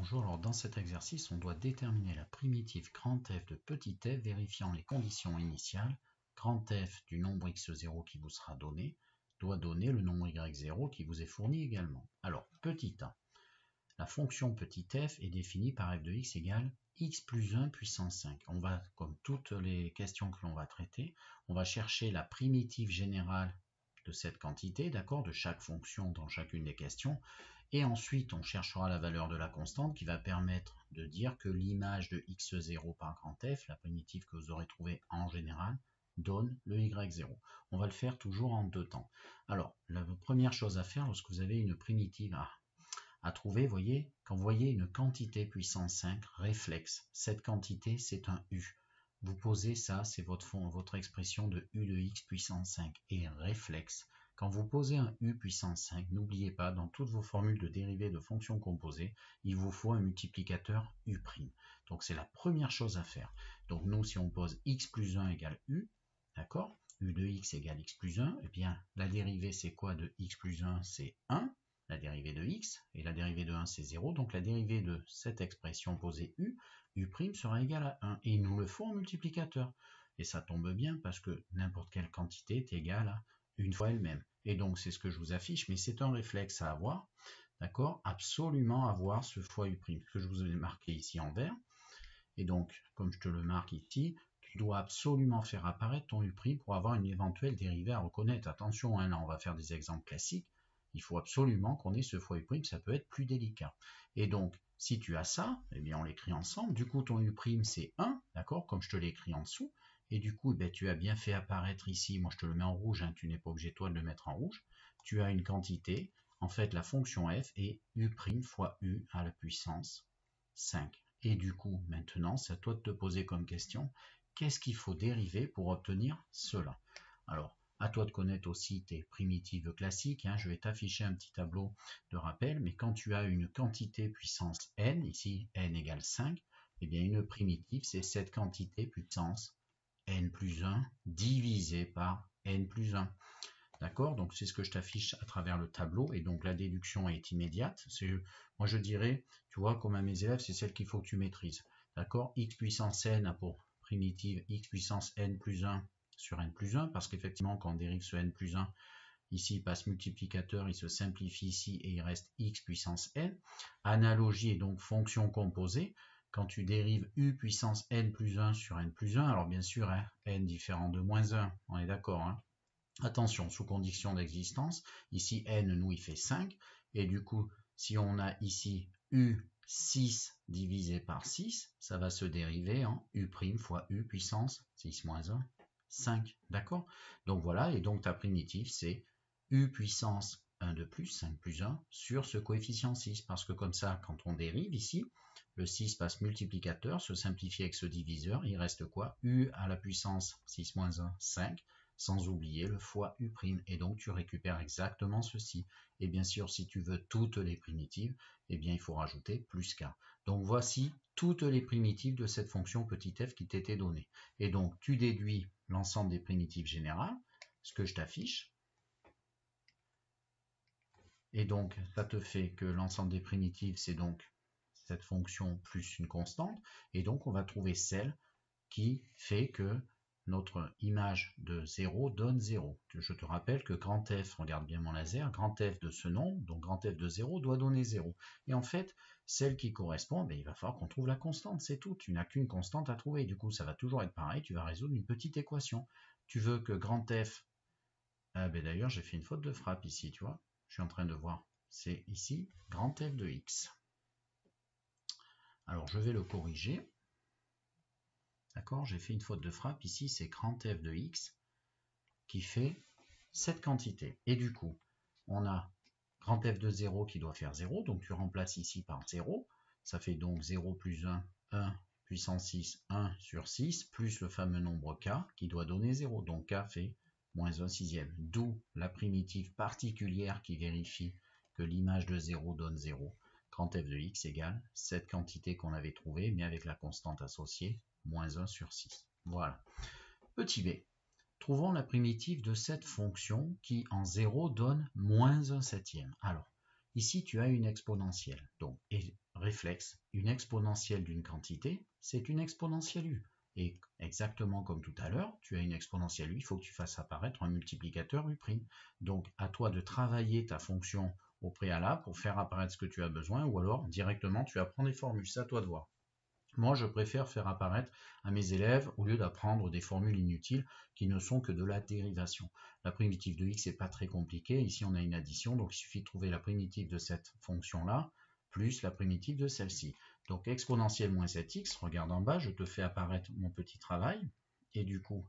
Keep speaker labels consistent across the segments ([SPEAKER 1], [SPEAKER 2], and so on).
[SPEAKER 1] Bonjour, alors dans cet exercice, on doit déterminer la primitive grand F de petit f vérifiant les conditions initiales. Grand F du nombre x0 qui vous sera donné doit donner le nombre y0 qui vous est fourni également. Alors, petit a, la fonction petit f est définie par f de x égale x plus 1 puissance 5. On va, comme toutes les questions que l'on va traiter, on va chercher la primitive générale de cette quantité, d'accord, de chaque fonction dans chacune des questions, et ensuite on cherchera la valeur de la constante qui va permettre de dire que l'image de x0 par grand F, la primitive que vous aurez trouvée en général, donne le y0. On va le faire toujours en deux temps. Alors, la première chose à faire lorsque vous avez une primitive à trouver, voyez, quand vous voyez une quantité puissance 5, réflexe, cette quantité c'est un u. Vous posez ça, c'est votre expression de u de x puissance 5. Et réflexe, quand vous posez un u puissance 5, n'oubliez pas, dans toutes vos formules de dérivées de fonctions composées, il vous faut un multiplicateur u'. Donc c'est la première chose à faire. Donc nous, si on pose x plus 1 égale u, d'accord, u de x égale x plus 1, eh bien la dérivée c'est quoi de x plus 1? C'est 1. La dérivée de x, et la dérivée de 1 c'est 0, donc la dérivée de cette expression posée u' sera égale à 1, et il nous le faut en multiplicateur. Et ça tombe bien parce que n'importe quelle quantité est égale à une fois elle-même. Et donc c'est ce que je vous affiche, mais c'est un réflexe à avoir, d'accord, absolument avoir ce fois u', que je vous ai marqué ici en vert. Et donc, comme je te le marque ici, tu dois absolument faire apparaître ton u' pour avoir une éventuelle dérivée à reconnaître. Attention, hein, là on va faire des exemples classiques. Il faut absolument qu'on ait ce fois u', ça peut être plus délicat. Et donc, si tu as ça, eh bien on l'écrit ensemble. Du coup, ton u' c'est 1, d'accord, comme je te l'ai écrit en dessous. Et du coup, eh tu as bien fait apparaître ici, moi je te le mets en rouge, hein, tu n'es pas obligé toi de le mettre en rouge. Tu as une quantité, en fait la fonction f est u' fois u à la puissance 5. Et du coup, maintenant, c'est à toi de te poser comme question, qu'est-ce qu'il faut dériver pour obtenir cela? Alors, à toi de connaître aussi tes primitives classiques, hein. Je vais t'afficher un petit tableau de rappel, mais quand tu as une quantité puissance n, ici n égale 5, eh bien une primitive, c'est cette quantité puissance n plus 1 divisé par n plus 1. D'accord? Donc c'est ce que je t'affiche à travers le tableau, et donc la déduction est immédiate. Moi je dirais, tu vois, comme à mes élèves, c'est celle qu'il faut que tu maîtrises. D'accord? X puissance n a pour primitive x puissance n plus 1 sur n plus 1, parce qu'effectivement, quand on dérive ce n plus 1, ici il passe multiplicateur, il se simplifie ici, et il reste x puissance n. Analogie est donc fonction composée. Quand tu dérives u puissance n plus 1 sur n plus 1, alors bien sûr, hein, n différent de moins 1, on est d'accord, hein. Attention, sous condition d'existence, ici n, nous, il fait 5, et du coup, si on a ici u6 divisé par 6, ça va se dériver en u' fois u puissance 6 moins 1, 5, d'accord? Donc voilà, et donc ta primitive, c'est u puissance 1 de plus, 5 plus 1, sur ce coefficient 6, parce que comme ça, quand on dérive ici, le 6 passe multiplicateur, se simplifie avec ce diviseur, il reste quoi? U à la puissance 6 moins 1, 5, sans oublier le fois u', et donc tu récupères exactement ceci. Et bien sûr, si tu veux toutes les primitives, eh bien il faut rajouter plus k. Donc voici toutes les primitives de cette fonction petit f qui t'était donnée. Et donc tu déduis l'ensemble des primitives générales, ce que je t'affiche. Et donc ça te fait que l'ensemble des primitives, c'est donc cette fonction plus une constante. Et donc on va trouver celle qui fait que notre image de 0 donne 0. Je te rappelle que grand F, regarde bien mon laser, grand F de ce nombre, donc grand F de 0 doit donner 0. Et en fait, celle qui correspond, il va falloir qu'on trouve la constante, c'est tout. Tu n'as qu'une constante à trouver. Du coup, ça va toujours être pareil, tu vas résoudre une petite équation. Tu veux que grand F... d'ailleurs, j'ai fait une faute de frappe ici, tu vois. Je suis en train de voir. C'est ici, grand F de x. Alors, je vais le corriger. D'accord, j'ai fait une faute de frappe. Ici, c'est grand F de x qui fait cette quantité. Et du coup, on a grand F de 0 qui doit faire 0. Donc, tu remplaces ici par 0. Ça fait donc 0 plus 1, 1 puissance 6, 1 sur 6, plus le fameux nombre k qui doit donner 0. Donc, k fait moins 1 sixième. D'où la primitive particulière qui vérifie que l'image de 0 donne 0. Grand F de x égale cette quantité qu'on avait trouvée, mais avec la constante associée, moins 1 sur 6. Voilà. Petit b. Trouvons la primitive de cette fonction qui, en 0, donne moins 1 septième. Alors, Ici, tu as une exponentielle. Donc, et réflexe, une exponentielle d'une quantité, c'est une exponentielle U. Et exactement comme tout à l'heure, tu as une exponentielle U, il faut que tu fasses apparaître un multiplicateur U'. Donc, à toi de travailler ta fonction au préalable pour faire apparaître ce que tu as besoin, ou alors directement tu apprends des formules, c'est à toi de voir. Moi, je préfère faire apparaître à mes élèves, au lieu d'apprendre des formules inutiles qui ne sont que de la dérivation. La primitive de x n'est pas très compliquée. Ici, on a une addition, donc il suffit de trouver la primitive de cette fonction-là, plus la primitive de celle-ci. Donc, exponentielle moins 7x, regarde en bas, je te fais apparaître mon petit travail. Et du coup,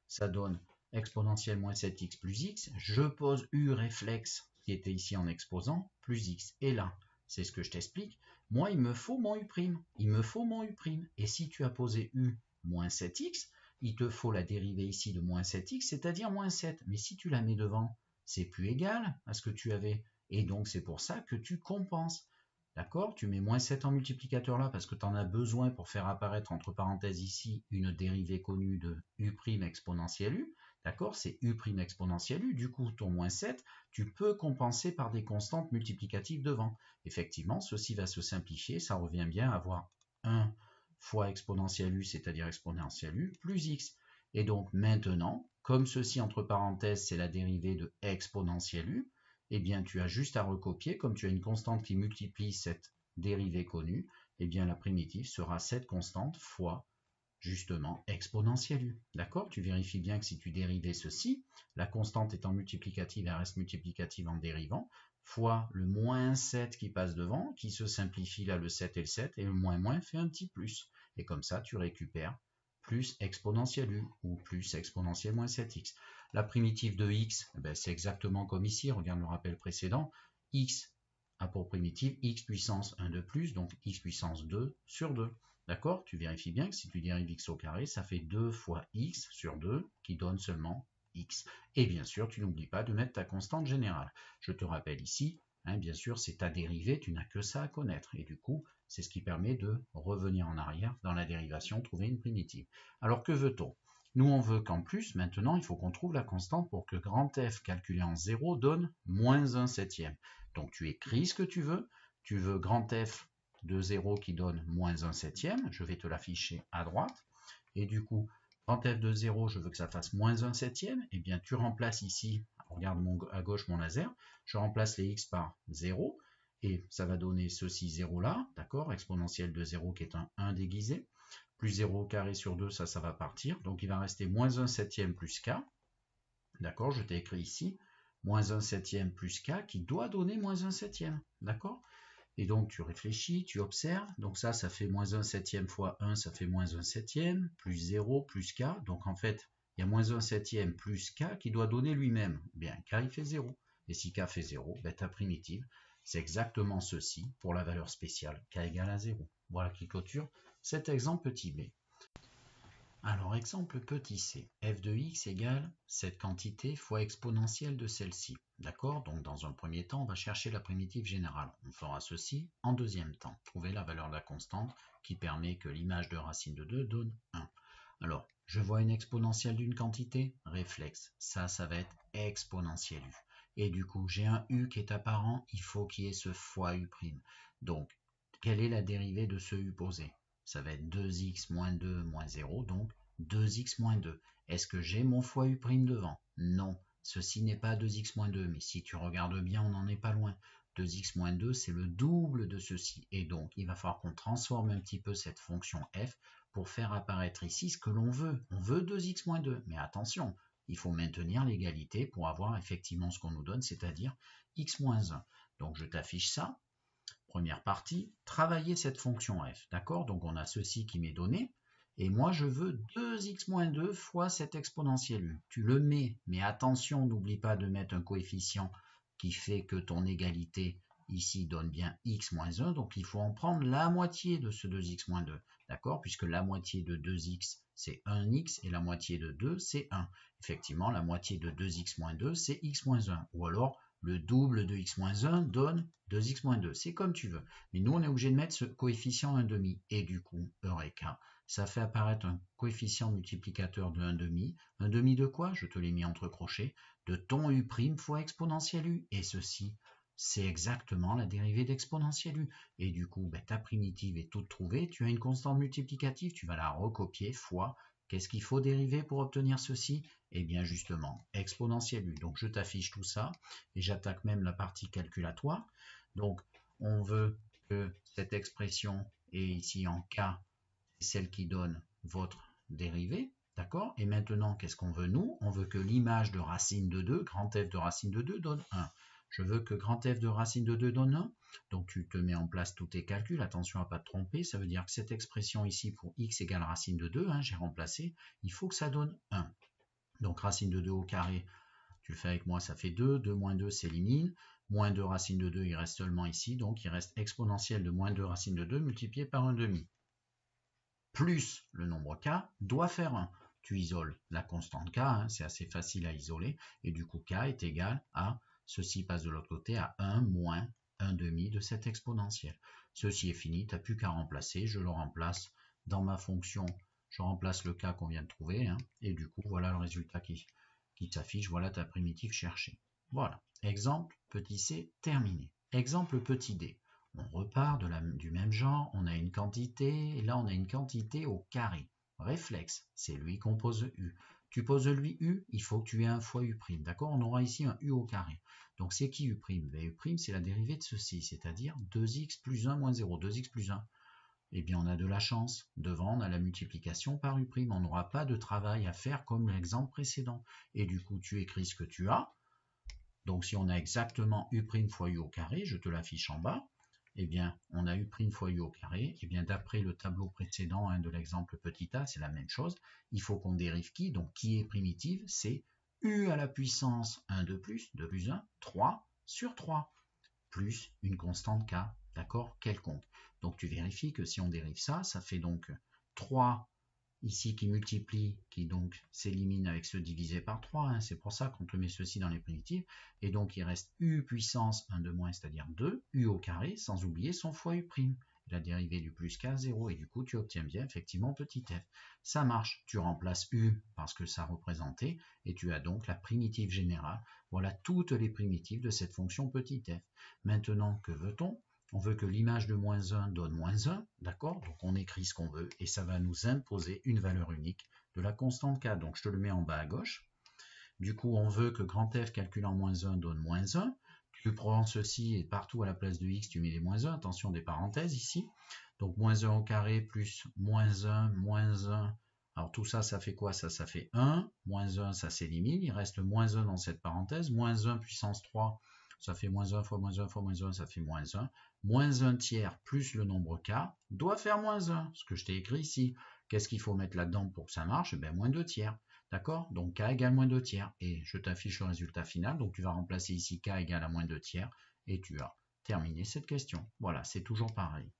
[SPEAKER 1] ça donne exponentielle moins 7x plus x. Je pose u réflexe, qui était ici en exposant, plus x. Et là, c'est ce que je t'explique. Moi, il me faut mon u'. Il me faut mon u'. Et si tu as posé u moins 7x, il te faut la dérivée ici de moins 7x, c'est-à-dire moins 7. Mais si tu la mets devant, c'est plus égal à ce que tu avais. Et donc, c'est pour ça que tu compenses. D'accord? Tu mets moins 7 en multiplicateur là parce que tu en as besoin pour faire apparaître entre parenthèses ici une dérivée connue de u' exponentielle u. D'accord? C'est u' exponentielle u. Du coup, ton moins 7, tu peux compenser par des constantes multiplicatives devant. Effectivement, ceci va se simplifier. Ça revient bien à avoir 1 fois exponentielle u, c'est-à-dire exponentielle u, plus x. Et donc maintenant, comme ceci entre parenthèses, c'est la dérivée de exponentielle u, eh bien tu as juste à recopier, comme tu as une constante qui multiplie cette dérivée connue, eh bien la primitive sera cette constante fois justement exponentielle u. D'accord? Tu vérifies bien que si tu dérivais ceci, la constante étant multiplicative, elle reste multiplicative en dérivant, fois le moins 7 qui passe devant, qui se simplifie là le 7 et le 7, et le moins fait un petit plus. Et comme ça, tu récupères plus exponentielle u, ou plus exponentielle moins 7x. La primitive de x, c'est exactement comme ici, regarde le rappel précédent, x a pour primitive x puissance 1 de plus, donc x puissance 2 sur 2. D'accord? Tu vérifies bien que si tu dérives x au carré, ça fait 2 fois x sur 2 qui donne seulement x. Et bien sûr, tu n'oublies pas de mettre ta constante générale. Je te rappelle ici, bien sûr, c'est ta dérivée, tu n'as que ça à connaître. Et du coup, c'est ce qui permet de revenir en arrière dans la dérivation, trouver une primitive. Alors que veut-on? Nous, on veut qu'en plus, maintenant, il faut qu'on trouve la constante pour que grand F calculé en 0 donne moins 1 septième. Donc, tu écris ce que tu veux grand F de 0 qui donne moins 1 septième, je vais te l'afficher à droite, et du coup, grand F de 0, je veux que ça fasse moins 1 septième, et bien tu remplaces ici, regarde à gauche mon laser, je remplace les x par 0, et ça va donner ceci 0 là, d'accord, exponentielle de 0 qui est un 1 déguisé, plus 0 au carré sur 2, ça va partir, donc il va rester moins 1 septième plus k, d'accord, je t'ai écrit ici, moins 1 septième plus k qui doit donner moins 1 septième, d'accord? Et donc tu réfléchis, tu observes, donc ça fait moins 1 septième fois 1, ça fait moins 1 septième, plus 0, plus k, donc en fait, il y a moins 1 septième plus k qui doit donner lui-même, bien k il fait 0, et si k fait 0, ta primitive, c'est exactement ceci pour la valeur spéciale, k égale à 0. Voilà qui clôture cet exemple petit b. Alors, exemple petit c, f de x égale cette quantité fois exponentielle de celle-ci. D'accord? Donc, dans un premier temps, on va chercher la primitive générale. On fera ceci en deuxième temps. Trouver la valeur de la constante qui permet que l'image de racine de 2 donne 1. Alors, je vois une exponentielle d'une quantité, réflexe. Ça va être exponentielle u. Et du coup, j'ai un u qui est apparent, il faut qu'il y ait ce fois u'. Donc, quelle est la dérivée de ce u posé? Ça va être 2x moins 2 moins 0, donc 2x moins 2. Est-ce que j'ai mon fois u' devant? Non, ceci n'est pas 2x moins 2, mais si tu regardes bien, on n'en est pas loin. 2x moins 2, c'est le double de ceci. Et donc, il va falloir qu'on transforme un petit peu cette fonction f pour faire apparaître ici ce que l'on veut. On veut 2x moins 2, mais attention, il faut maintenir l'égalité pour avoir effectivement ce qu'on nous donne, c'est-à-dire x moins 1. Donc, je t'affiche ça. Première partie, travailler cette fonction f, d'accord? Donc on a ceci qui m'est donné, et moi je veux 2x moins 2 fois cette exponentielle u. Tu le mets, mais attention, n'oublie pas de mettre un coefficient qui fait que ton égalité ici donne bien x moins 1, donc il faut en prendre la moitié de ce 2x moins 2, d'accord? Puisque la moitié de 2x c'est 1x, et la moitié de 2 c'est 1. Effectivement, la moitié de 2x moins 2 c'est x moins 1, ou alors le double de x moins 1 donne 2x moins 2, c'est comme tu veux. Mais nous, on est obligé de mettre ce coefficient 1,5. Et du coup, Eureka, ça fait apparaître un coefficient multiplicateur de 1,5. 1,5 de quoi? Je te l'ai mis entre crochets. De ton u' fois exponentielle u. Et ceci, c'est exactement la dérivée d'exponentielle u. Et du coup, ben, ta primitive est toute trouvée. Tu as une constante multiplicative, tu vas la recopier fois. Qu'est-ce qu'il faut dériver pour obtenir ceci? Eh bien justement, exponentielle u. Donc je t'affiche tout ça et j'attaque même la partie calculatoire. Donc on veut que cette expression est ici en k, c'est celle qui donne votre dérivée. D'accord? Et maintenant, qu'est-ce qu'on veut nous? On veut que l'image de racine de 2, grand F de racine de 2 donne 1. Je veux que grand F de racine de 2 donne 1. Donc tu te mets en place tous tes calculs. Attention à ne pas te tromper. Ça veut dire que cette expression ici pour x égale racine de 2, j'ai remplacé, il faut que ça donne 1. Donc racine de 2 au carré, tu le fais avec moi, ça fait 2. 2 moins 2 s'élimine. Moins 2 racine de 2, il reste seulement ici. Donc il reste exponentielle de moins 2 racine de 2 multiplié par 1/2. Plus le nombre k doit faire 1. Tu isoles la constante k, c'est assez facile à isoler, et du coup k est égal à, ceci passe de l'autre côté, à 1 moins 1/2 de cette exponentielle. Ceci est fini, tu n'as plus qu'à remplacer, je le remplace dans ma fonction, je remplace le k qu'on vient de trouver, et du coup voilà le résultat qui s'affiche, voilà ta primitive cherchée. Voilà, exemple petit c terminé. Exemple petit d. On repart du même genre, on a une quantité, et là on a une quantité au carré. Réflexe, c'est lui qu'on pose U. Tu poses lui U, il faut que tu aies un fois U', d'accord? On aura ici un U au carré. Donc c'est qui U'? U', c'est la dérivée de ceci, c'est-à-dire 2x plus 1 moins 0, 2x plus 1. Eh bien on a de la chance, devant on a la multiplication par U', on n'aura pas de travail à faire comme l'exemple précédent. Et du coup tu écris ce que tu as. Donc si on a exactement U' fois U au carré, je te l'affiche en bas, eh bien, on a U' fois U au carré. Eh bien, d'après le tableau précédent de l'exemple petit a, c'est la même chose. Il faut qu'on dérive qui? Donc, qui est primitive? C'est U à la puissance 1 de plus 1, 3 sur 3, plus une constante k, d'accord? Quelconque. Donc, tu vérifies que si on dérive ça, ça fait donc 3 ici qui multiplie, qui donc s'élimine avec ce divisé par 3, c'est pour ça qu'on te met ceci dans les primitives, et donc il reste U puissance 1 de moins, c'est-à-dire 2, U au carré, sans oublier son fois U', la dérivée du plus k, 0, et du coup tu obtiens bien effectivement petit f. Ça marche, tu remplaces U parce que ça représentait, et tu as donc la primitive générale. Voilà toutes les primitives de cette fonction petit f. Maintenant, que veut-on? On veut que l'image de moins 1 donne moins 1, d'accord? Donc on écrit ce qu'on veut et ça va nous imposer une valeur unique de la constante k. Donc je te le mets en bas à gauche. Du coup, on veut que grand F calculant moins 1 donne moins 1. Tu prends ceci et partout à la place de x, tu mets les moins 1. Attention des parenthèses ici. Donc moins 1 au carré plus moins 1, moins 1. Alors tout ça, ça fait quoi? Ça fait 1. Moins 1, ça s'élimine. Il reste moins 1 dans cette parenthèse. Moins 1 puissance 3, ça fait moins 1 fois moins 1 fois moins 1, ça fait moins 1. Moins 1 tiers plus le nombre k doit faire moins 1, ce que je t'ai écrit ici. Qu'est-ce qu'il faut mettre là-dedans pour que ça marche? Ben, moins 2 tiers. D'accord? Donc k égale moins 2 tiers. Et je t'affiche le résultat final. Donc tu vas remplacer ici k égale à moins 2 tiers. Et tu as terminé cette question. Voilà, c'est toujours pareil.